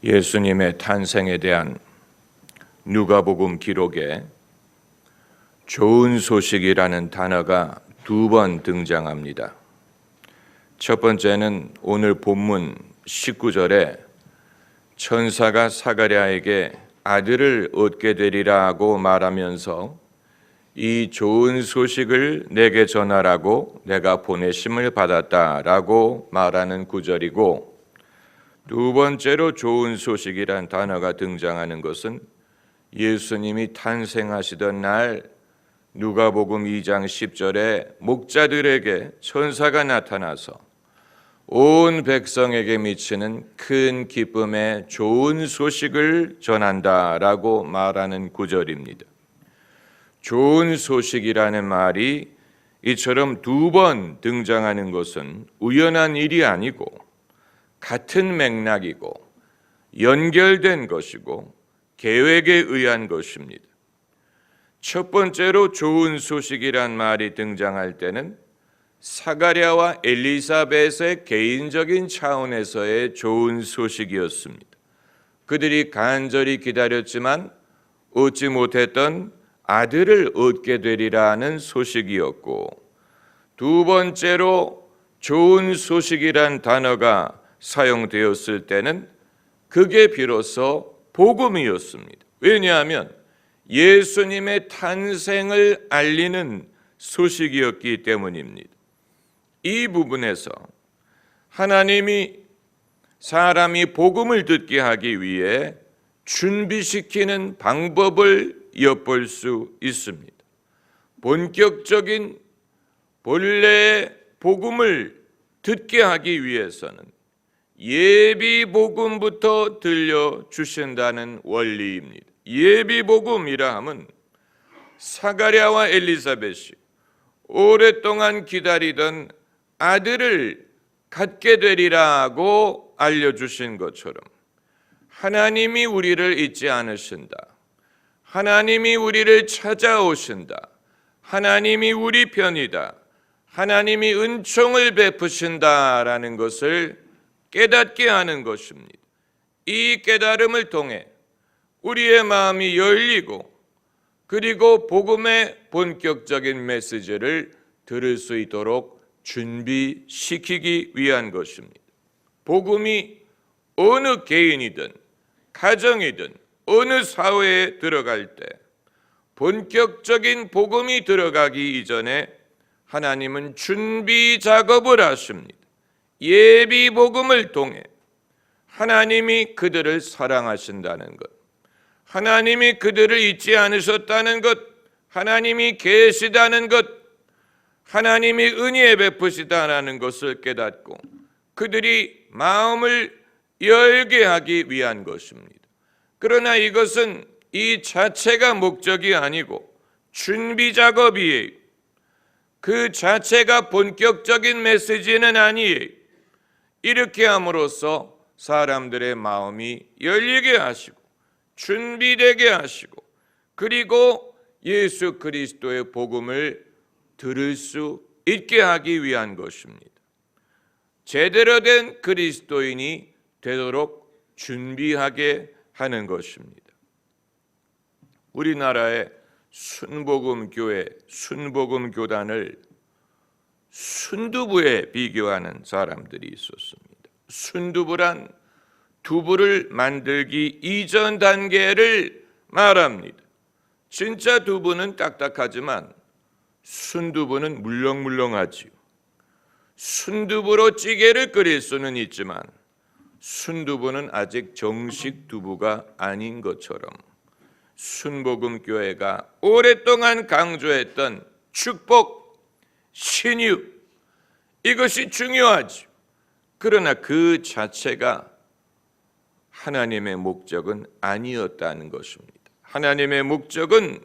예수님의 탄생에 대한 누가복음 기록에 좋은 소식이라는 단어가 두 번 등장합니다. 첫 번째는 오늘 본문 19절에 천사가 사가랴에게 아들을 얻게 되리라고 말하면서 이 좋은 소식을 내게 전하라고 내가 보내심을 받았다라고 말하는 구절이고, 두 번째로 좋은 소식이란 단어가 등장하는 것은 예수님이 탄생하시던 날 누가복음 2장 10절에 목자들에게 천사가 나타나서 온 백성에게 미치는 큰 기쁨의 좋은 소식을 전한다라고 말하는 구절입니다. 좋은 소식이라는 말이 이처럼 두 번 등장하는 것은 우연한 일이 아니고 같은 맥락이고 연결된 것이고 계획에 의한 것입니다. 첫 번째로 좋은 소식이란 말이 등장할 때는 사가랴와 엘리사벳의 개인적인 차원에서의 좋은 소식이었습니다. 그들이 간절히 기다렸지만 얻지 못했던 아들을 얻게 되리라는 소식이었고, 두 번째로 좋은 소식이란 단어가 사용되었을 때는 그게 비로소 복음이었습니다. 왜냐하면 예수님의 탄생을 알리는 소식이었기 때문입니다. 이 부분에서 하나님이 사람이 복음을 듣게 하기 위해 준비시키는 방법을 엿볼 수 있습니다. 본격적인 본래의 복음을 듣게 하기 위해서는 예비 복음부터 들려주신다는 원리입니다. 예비 복음이라 함은 사가랴와 엘리사벳이 오랫동안 기다리던 아들을 갖게 되리라고 알려주신 것처럼 하나님이 우리를 잊지 않으신다, 하나님이 우리를 찾아오신다, 하나님이 우리 편이다, 하나님이 은총을 베푸신다라는 것을 깨닫게 하는 것입니다. 이 깨달음을 통해 우리의 마음이 열리고 그리고 복음의 본격적인 메시지를 들을 수 있도록 준비시키기 위한 것입니다. 복음이 어느 개인이든 가정이든 어느 사회에 들어갈 때 본격적인 복음이 들어가기 이전에 하나님은 준비 작업을 하십니다. 예비 복음을 통해 하나님이 그들을 사랑하신다는 것, 하나님이 그들을 잊지 않으셨다는 것, 하나님이 계시다는 것, 하나님이 은혜 베푸시다라는 것을 깨닫고 그들이 마음을 열게 하기 위한 것입니다. 그러나 이것은 이 자체가 목적이 아니고 준비 작업이에요. 그 자체가 본격적인 메시지는 아니에요. 이렇게 함으로써 사람들의 마음이 열리게 하시고 준비되게 하시고 그리고 예수 그리스도의 복음을 들을 수 있게 하기 위한 것입니다. 제대로 된 그리스도인이 되도록 준비하게 하는 것입니다. 우리나라의 순복음교회, 순복음교단을 순두부에 비교하는 사람들이 있었습니다. 순두부란 두부를 만들기 이전 단계를 말합니다. 진짜 두부는 딱딱하지만 순두부는 물렁물렁하지요. 순두부로 찌개를 끓일 수는 있지만 순두부는 아직 정식 두부가 아닌 것처럼 순복음교회가 오랫동안 강조했던 축복, 신유, 이것이 중요하죠. 그러나 그 자체가 하나님의 목적은 아니었다는 것입니다. 하나님의 목적은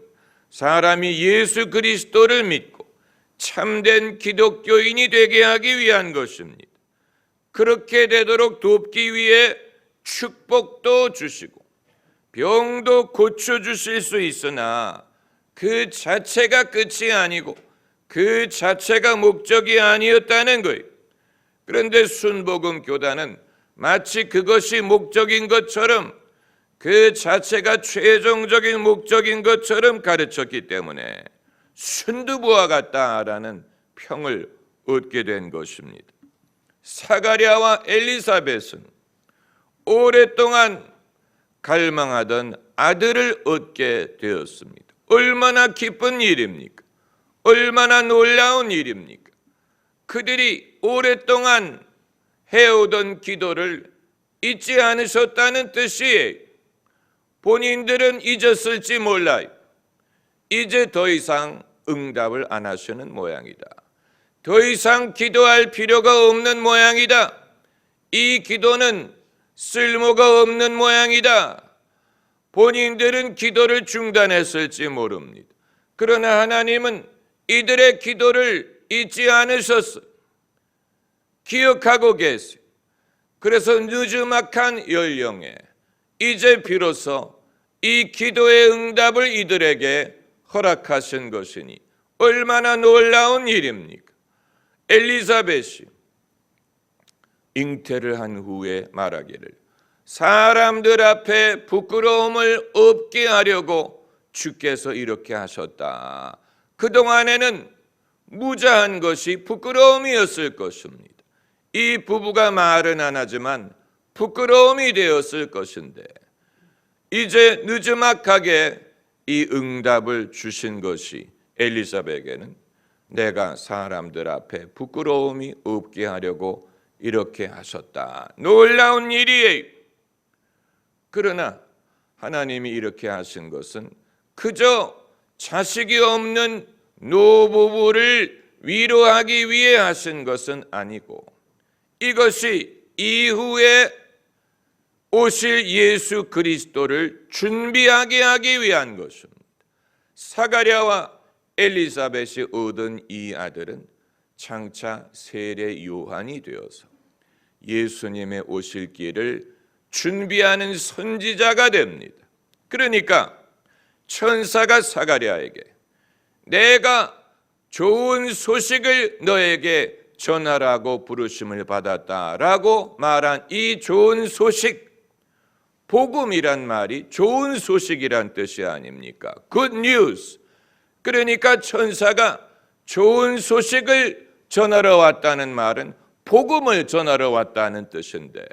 사람이 예수 그리스도를 믿고 참된 기독교인이 되게 하기 위한 것입니다. 그렇게 되도록 돕기 위해 축복도 주시고 병도 고쳐주실 수 있으나 그 자체가 끝이 아니고 그 자체가 목적이 아니었다는 거예요. 그런데 순복음 교단은 마치 그것이 목적인 것처럼, 그 자체가 최종적인 목적인 것처럼 가르쳤기 때문에 순두부와 같다라는 평을 얻게 된 것입니다. 사가랴와 엘리사벳은 오랫동안 갈망하던 아들을 얻게 되었습니다. 얼마나 기쁜 일입니까? 얼마나 놀라운 일입니까? 그들이 오랫동안 해오던 기도를 잊지 않으셨다는 뜻이에요. 본인들은 잊었을지 몰라요. 이제 더 이상 응답을 안 하시는 모양이다. 더 이상 기도할 필요가 없는 모양이다. 이 기도는 쓸모가 없는 모양이다. 본인들은 기도를 중단했을지 모릅니다. 그러나 하나님은 이들의 기도를 잊지 않으셨어요. 기억하고 계세요. 그래서 느즈막한 연령에 이제 비로소 이 기도의 응답을 이들에게 허락하신 것이니 얼마나 놀라운 일입니까? 엘리사벳이 잉태를 한 후에 말하기를 사람들 앞에 부끄러움을 없게 하려고 주께서 이렇게 하셨다. 그동안에는 무자한 것이 부끄러움이었을 것입니다. 이 부부가 말은 안 하지만 부끄러움이 되었을 것인데 이제 느즈막하게 이 응답을 주신 것이 엘리사벳에게는 내가 사람들 앞에 부끄러움이 없게 하려고 이렇게 하셨다. 놀라운 일이에요. 그러나 하나님이 이렇게 하신 것은 그저 자식이 없는 노부부를 위로하기 위해 하신 것은 아니고 이것이 이후에 오실 예수 그리스도를 준비하게 하기 위한 것입니다. 사가랴와 엘리사벳이 얻은 이 아들은 장차 세례 요한이 되어서 예수님의 오실 길을 준비하는 선지자가 됩니다. 그러니까 천사가 사가랴에게 내가 좋은 소식을 너에게 전하라고 부르심을 받았다라고 말한 이 좋은 소식, 복음이란 말이 좋은 소식이란 뜻이 아닙니까? Good news. 그러니까 천사가 좋은 소식을 전하러 왔다는 말은 복음을 전하러 왔다는 뜻인데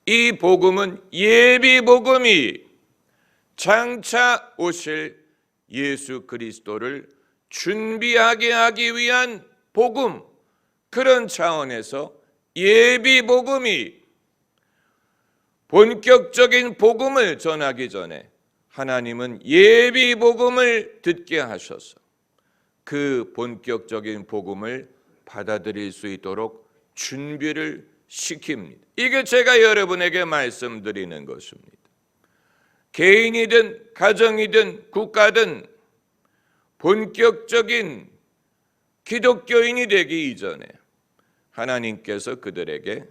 이 복음은 예비 복음이 장차 오실 예수 그리스도를 준비하게 하기 위한 복음, 그런 차원에서 예비 복음이 본격적인 복음을 전하기 전에 하나님은 예비 복음을 듣게 하셔서 그 본격적인 복음을 받아들일 수 있도록 준비를 시킵니다. 이게 제가 여러분에게 말씀드리는 것입니다. 개인이든 가정이든 국가든 본격적인 기독교인이 되기 이전에 하나님께서 그들에게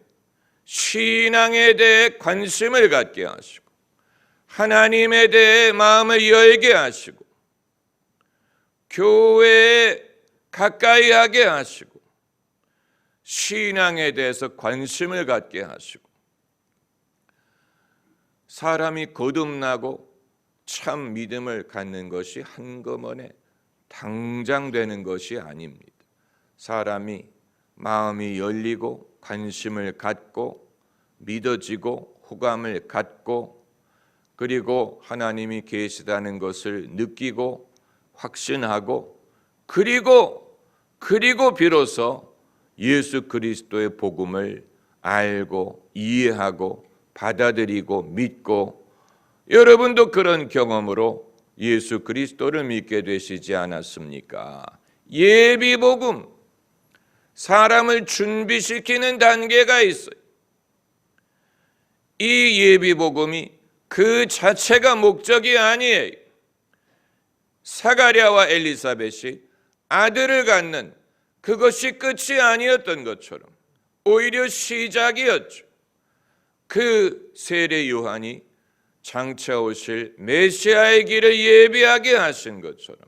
신앙에 대해 관심을 갖게 하시고 하나님에 대해 마음을 열게 하시고 교회에 가까이 하게 하시고 신앙에 대해서 관심을 갖게 하시고 사람이 거듭나고 참 믿음을 갖는 것이 한꺼번에 당장 되는 것이 아닙니다. 사람이 마음이 열리고 관심을 갖고 믿어지고 호감을 갖고 그리고 하나님이 계시다는 것을 느끼고 확신하고 그리고 비로소 예수 그리스도의 복음을 알고 이해하고 받아들이고 믿고 여러분도 그런 경험으로 예수 그리스도를 믿게 되시지 않았습니까? 예비 복음, 사람을 준비시키는 단계가 있어요. 이 예비 복음이 그 자체가 목적이 아니에요. 사가랴와 엘리사벳이 아들을 갖는 그것이 끝이 아니었던 것처럼 오히려 시작이었죠. 그 세례 요한이 장차 오실 메시아의 길을 예비하게 하신 것처럼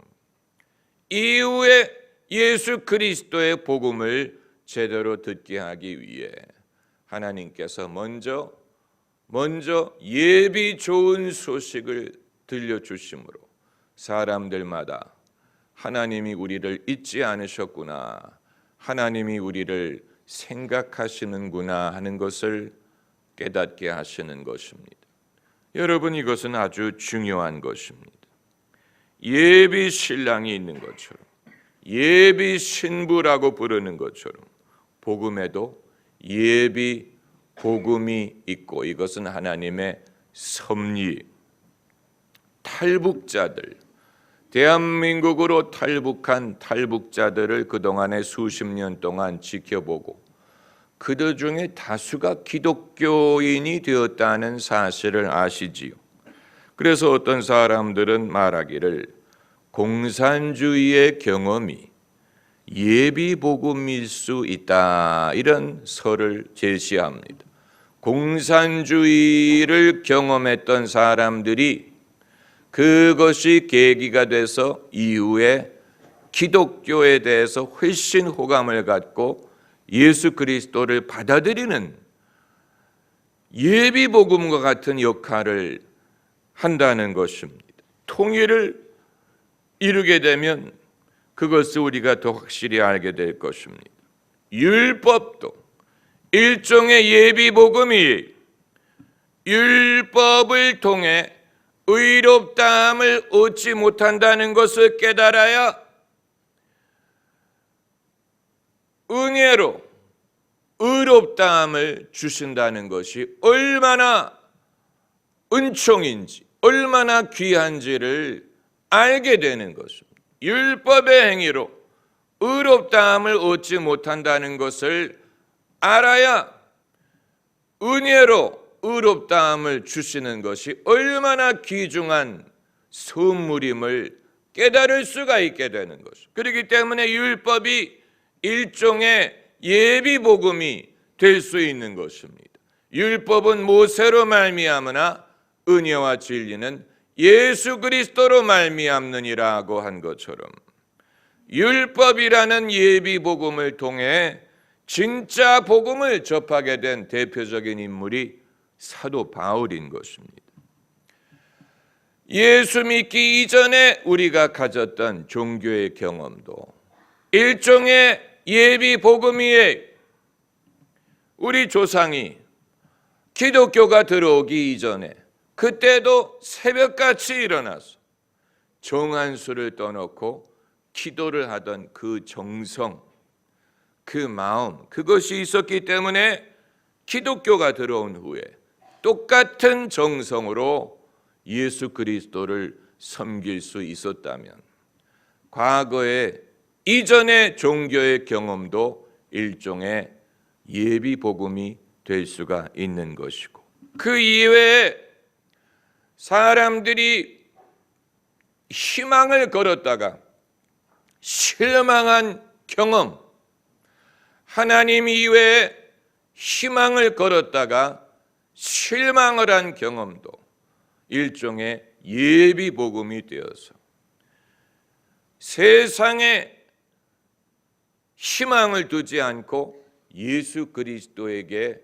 이후에 예수 그리스도의 복음을 제대로 듣게 하기 위해 하나님께서 먼저 예비 좋은 소식을 들려주심으로 사람들마다 하나님이 우리를 잊지 않으셨구나, 하나님이 우리를 생각하시는구나 하는 것을 깨닫게 하시는 것입니다. 여러분, 이것은 아주 중요한 것입니다. 예비 신랑이 있는 것처럼, 예비 신부라고 부르는 것처럼 복음에도 예비 복음이 있고, 이것은 하나님의 섭리. 탈북자들, 대한민국으로 탈북한 탈북자들을 그동안에 수십 년 동안 지켜보고 그들 중에 다수가 기독교인이 되었다는 사실을 아시지요. 그래서 어떤 사람들은 말하기를 공산주의의 경험이 예비 복음일 수 있다, 이런 설을 제시합니다. 공산주의를 경험했던 사람들이 그것이 계기가 돼서 이후에 기독교에 대해서 훨씬 호감을 갖고 예수 그리스도를 받아들이는 예비 복음과 같은 역할을 한다는 것입니다. 통일을 이루게 되면 그것을 우리가 더 확실히 알게 될 것입니다. 율법도 일종의 예비 복음이, 율법을 통해 의롭다함을 얻지 못한다는 것을 깨달아야 은혜로 의롭다함을 주신다는 것이 얼마나 은총인지, 얼마나 귀한지를 알게 되는 것입니다. 율법의 행위로 의롭다함을 얻지 못한다는 것을 알아야 은혜로 의롭다함을 주시는 것이 얼마나 귀중한 선물임을 깨달을 수가 있게 되는 것입니다. 그렇기 때문에 율법이 일종의 예비 복음이 될 수 있는 것입니다. 율법은 모세로 말미암으나 은혜와 진리는 예수 그리스도로 말미암느니라고 한 것처럼, 율법이라는 예비 복음을 통해 진짜 복음을 접하게 된 대표적인 인물이 사도 바울인 것입니다. 예수 믿기 이전에 우리가 가졌던 종교의 경험도 일종의 예비 복음이에요. 우리 조상이 기독교가 들어오기 이전에 그때도 새벽같이 일어나서 정한수를 떠놓고 기도를 하던 그 정성, 그 마음, 그것이 있었기 때문에 기독교가 들어온 후에 똑같은 정성으로 예수 그리스도를 섬길 수 있었다면, 과거의 이전의 종교의 경험도 일종의 예비 복음이 될 수가 있는 것이고, 그 이외에 사람들이 희망을 걸었다가 실망한 경험, 하나님 이외에 희망을 걸었다가 실망을 한 경험도 일종의 예비 복음이 되어서 세상에 희망을 두지 않고 예수 그리스도에게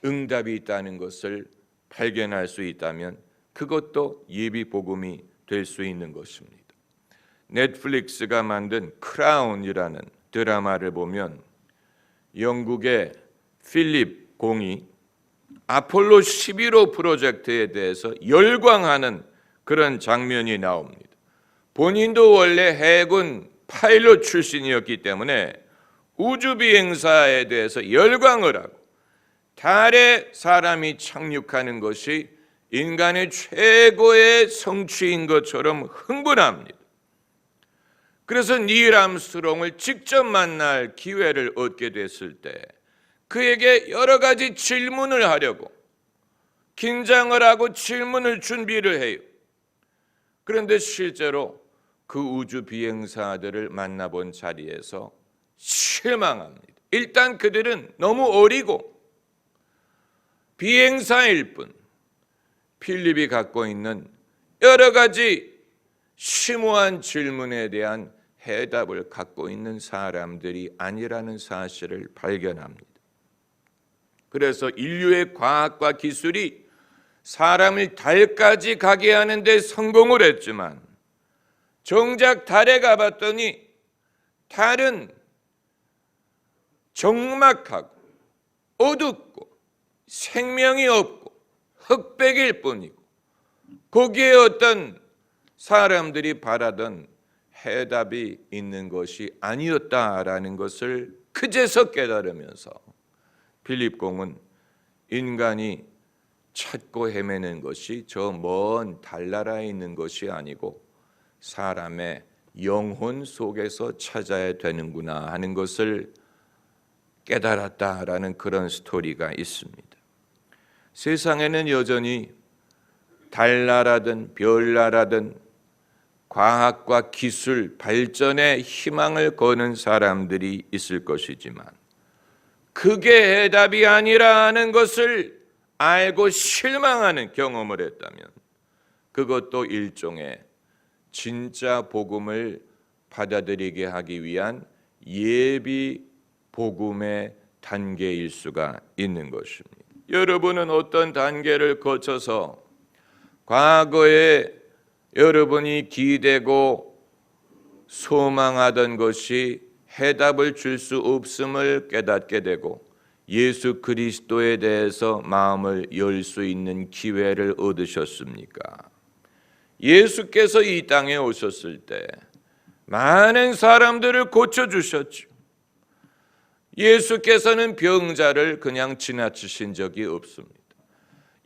응답이 있다는 것을 발견할 수 있다면 그것도 예비 복음이 될 수 있는 것입니다. 넷플릭스가 만든 크라운이라는 드라마를 보면 영국의 필립 공이 아폴로 11호 프로젝트에 대해서 열광하는 그런 장면이 나옵니다. 본인도 원래 해군 파일럿 출신이었기 때문에 우주 비행사에 대해서 열광을 하고 달에 사람이 착륙하는 것이 인간의 최고의 성취인 것처럼 흥분합니다. 그래서 닐 암스트롱을 직접 만날 기회를 얻게 됐을 때 그에게 여러 가지 질문을 하려고 긴장을 하고 질문을 준비를 해요. 그런데 실제로 그 우주 비행사들을 만나본 자리에서 실망합니다. 일단 그들은 너무 어리고 비행사일 뿐, 필립이 갖고 있는 여러 가지 심오한 질문에 대한 해답을 갖고 있는 사람들이 아니라는 사실을 발견합니다. 그래서 인류의 과학과 기술이 사람을 달까지 가게 하는데 성공을 했지만 정작 달에 가봤더니 달은 적막하고 어둡고 생명이 없고 흑백일 뿐이고 거기에 어떤 사람들이 바라던 해답이 있는 것이 아니었다라는 것을 그제서 깨달으면서 필립공은 인간이 찾고 헤매는 것이 저 먼 달나라에 있는 것이 아니고 사람의 영혼 속에서 찾아야 되는구나 하는 것을 깨달았다라는 그런 스토리가 있습니다. 세상에는 여전히 달나라든 별나라든 과학과 기술 발전에 희망을 거는 사람들이 있을 것이지만 그게 해답이 아니라는 것을 알고 실망하는 경험을 했다면 그것도 일종의 진짜 복음을 받아들이게 하기 위한 예비 복음의 단계일 수가 있는 것입니다. 여러분은 어떤 단계를 거쳐서 과거에 여러분이 기대고 소망하던 것이 해답을 줄 수 없음을 깨닫게 되고 예수 그리스도에 대해서 마음을 열 수 있는 기회를 얻으셨습니까? 예수께서 이 땅에 오셨을 때 많은 사람들을 고쳐주셨죠. 예수께서는 병자를 그냥 지나치신 적이 없습니다.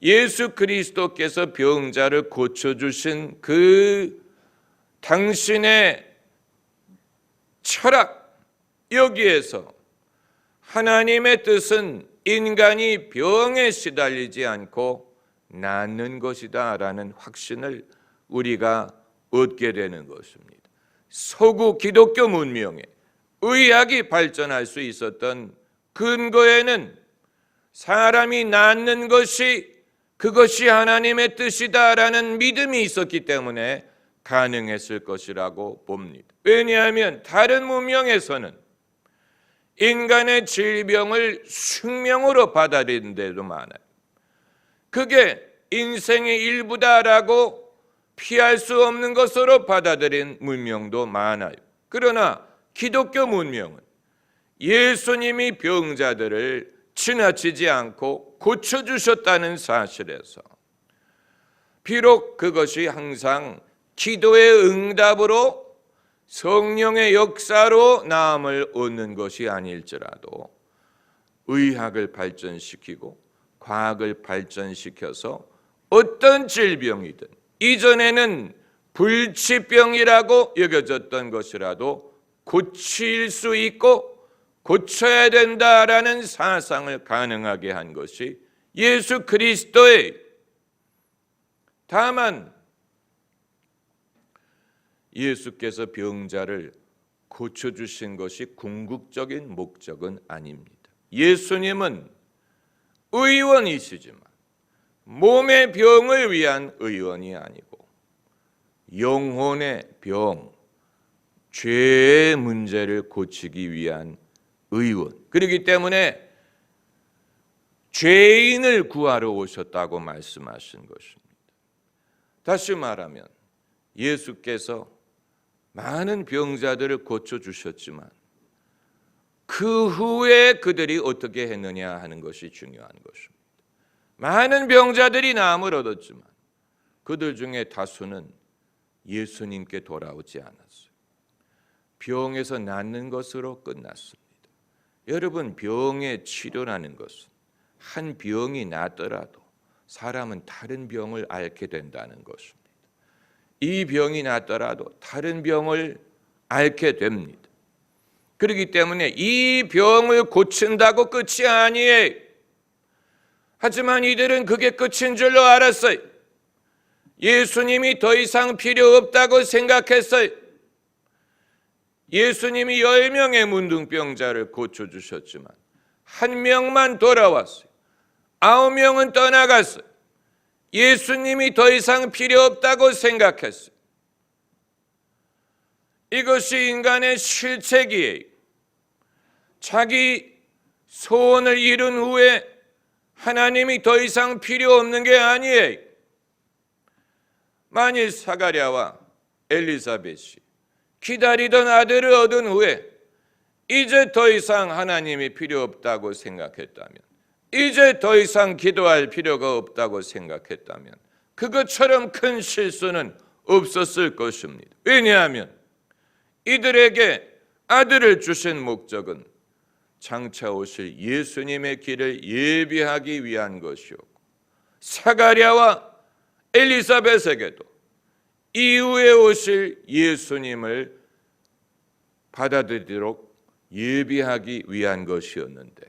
예수 그리스도께서 병자를 고쳐주신 그 당신의 철학, 여기에서 하나님의 뜻은 인간이 병에 시달리지 않고 낫는 것이다 라는 확신을 우리가 얻게 되는 것입니다. 서구 기독교 문명에 의학이 발전할 수 있었던 근거에는 사람이 낫는 것이 그것이 하나님의 뜻이다라는 믿음이 있었기 때문에 가능했을 것이라고 봅니다. 왜냐하면 다른 문명에서는 인간의 질병을 숙명으로 받아들이는 데도 많아요. 그게 인생의 일부다라고 피할 수 없는 것으로 받아들인 문명도 많아요. 그러나 기독교 문명은 예수님이 병자들을 지나치지 않고 고쳐주셨다는 사실에서 비록 그것이 항상 기도의 응답으로 성령의 역사로 나음을 얻는 것이 아닐지라도 의학을 발전시키고 과학을 발전시켜서 어떤 질병이든 이전에는 불치병이라고 여겨졌던 것이라도 고칠 수 있고 고쳐야 된다라는 사상을 가능하게 한 것이 예수 그리스도의, 다만 예수께서 병자를 고쳐주신 것이 궁극적인 목적은 아닙니다. 예수님은 의원이시지만 몸의 병을 위한 의원이 아니고 영혼의 병, 죄의 문제를 고치기 위한 의원. 그렇기 때문에 죄인을 구하러 오셨다고 말씀하신 것입니다. 다시 말하면 예수께서 많은 병자들을 고쳐주셨지만 그 후에 그들이 어떻게 했느냐 하는 것이 중요한 것입니다. 많은 병자들이 나음을 얻었지만 그들 중에 다수는 예수님께 돌아오지 않았어요. 병에서 낫는 것으로 끝났습니다. 여러분, 병의 치료라는 것은 한 병이 낫더라도 사람은 다른 병을 앓게 된다는 것입니다. 이 병이 낫더라도 다른 병을 앓게 됩니다. 그렇기 때문에 이 병을 고친다고 끝이 아니에요. 하지만 이들은 그게 끝인 줄로 알았어요. 예수님이 더 이상 필요 없다고 생각했어요. 예수님이 10명의 문둥병자를 고쳐주셨지만 1명만 돌아왔어요. 9명은 떠나갔어요. 예수님이 더 이상 필요 없다고 생각했어요. 이것이 인간의 실책이에요. 자기 소원을 이룬 후에 하나님이 더 이상 필요 없는 게 아니에요. 만일 사가랴와 엘리사벳이 기다리던 아들을 얻은 후에 이제 더 이상 하나님이 필요 없다고 생각했다면, 이제 더 이상 기도할 필요가 없다고 생각했다면 그것처럼 큰 실수는 없었을 것입니다. 왜냐하면 이들에게 아들을 주신 목적은 장차 오실 예수님의 길을 예비하기 위한 것이었고, 사가랴와 엘리사벳에게도 이후에 오실 예수님을 받아들이도록 예비하기 위한 것이었는데,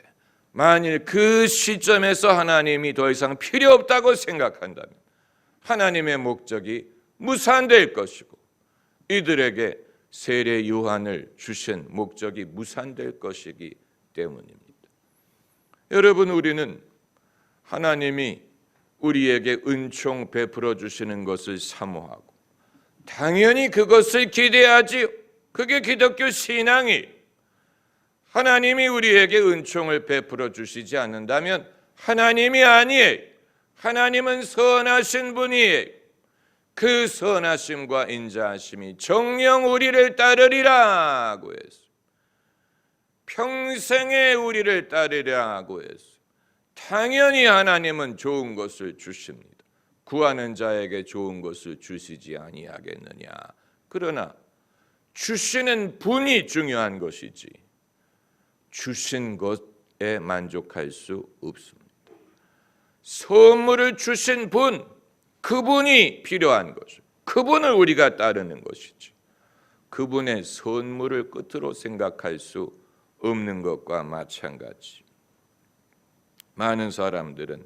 만일 그 시점에서 하나님이 더 이상 필요 없다고 생각한다면 하나님의 목적이 무산될 것이고, 이들에게 세례 요한을 주신 목적이 무산될 것이기 때문입니다. 여러분, 우리는 하나님이 우리에게 은총 베풀어 주시는 것을 사모하고 당연히 그것을 기대하지요. 그게 기독교 신앙이. 하나님이 우리에게 은총을 베풀어 주시지 않는다면 하나님이 아니에요. 하나님은 선하신 분이에요. 그 선하심과 인자하심이 정녕 우리를 따르리라고 했어요. 평생에 우리를 따르리라고 했어요. 당연히 하나님은 좋은 것을 주십니다. 구하는 자에게 좋은 것을 주시지 아니하겠느냐. 그러나 주시는 분이 중요한 것이지 주신 것에 만족할 수 없습니다. 선물을 주신 분, 그분이 필요한 것이죠. 그분을 우리가 따르는 것이지 그분의 선물을 끝으로 생각할 수 없는 것과 마찬가지. 많은 사람들은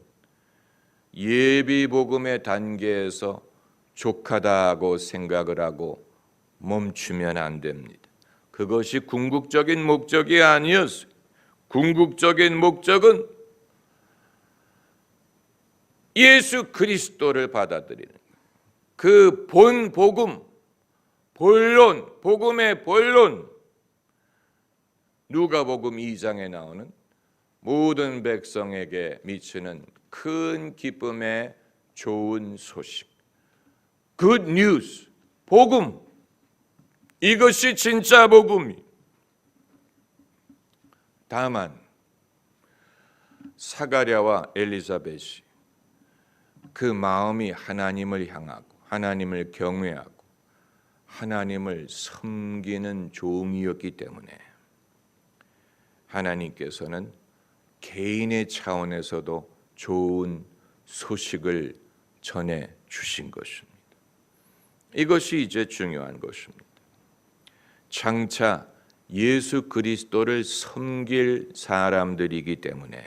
예비복음의 단계에서 족하다고 생각을 하고 멈추면 안 됩니다. 그것이 궁극적인 목적이 아니었어요. 궁극적인 목적은 예수 그리스도를 받아들이는 그 본 복음, 본론, 복음의 본론, 누가복음 2장에 나오는 모든 백성에게 미치는 큰 기쁨의 좋은 소식, Good news, 복음, 이것이 진짜 복음이. 다만 사가랴와 엘리사벳이 그 마음이 하나님을 향하고 하나님을 경외하고 하나님을 섬기는 종이었기 때문에 하나님께서는 개인의 차원에서도 좋은 소식을 전해 주신 것입니다. 이것이 이제 중요한 것입니다. 장차 예수 그리스도를 섬길 사람들이기 때문에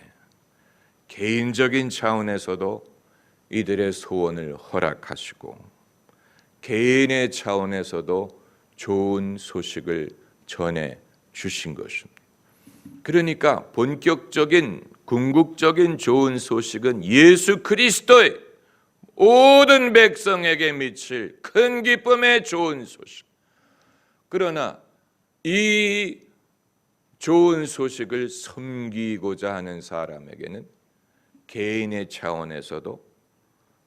개인적인 차원에서도 이들의 소원을 허락하시고 개인의 차원에서도 좋은 소식을 전해 주신 것입니다. 그러니까 본격적인 궁극적인 좋은 소식은 예수 그리스도의 모든 백성에게 미칠 큰 기쁨의 좋은 소식. 그러나 이 좋은 소식을 섬기고자 하는 사람에게는 개인의 차원에서도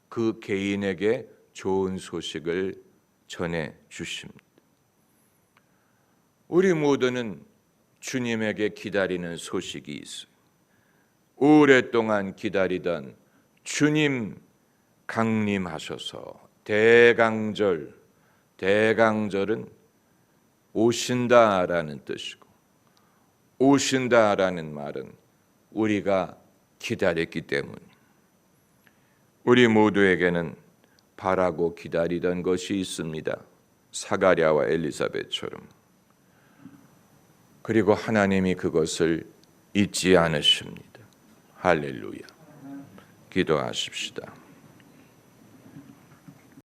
그 개인에게 좋은 소식을 전해 주십니다. 우리 모두는 주님에게 기다리는 소식이 있어요. 오랫동안 기다리던 주님 강림하셔서 대강절, 대강절은 오신다라는 뜻이고 오신다라는 말은 우리가 기다렸기 때문. 우리 모두에게는 바라고 기다리던 것이 있습니다. 사가랴와 엘리사벳처럼. 그리고 하나님이 그것을 잊지 않으십니다. 할렐루야. 기도하십시다.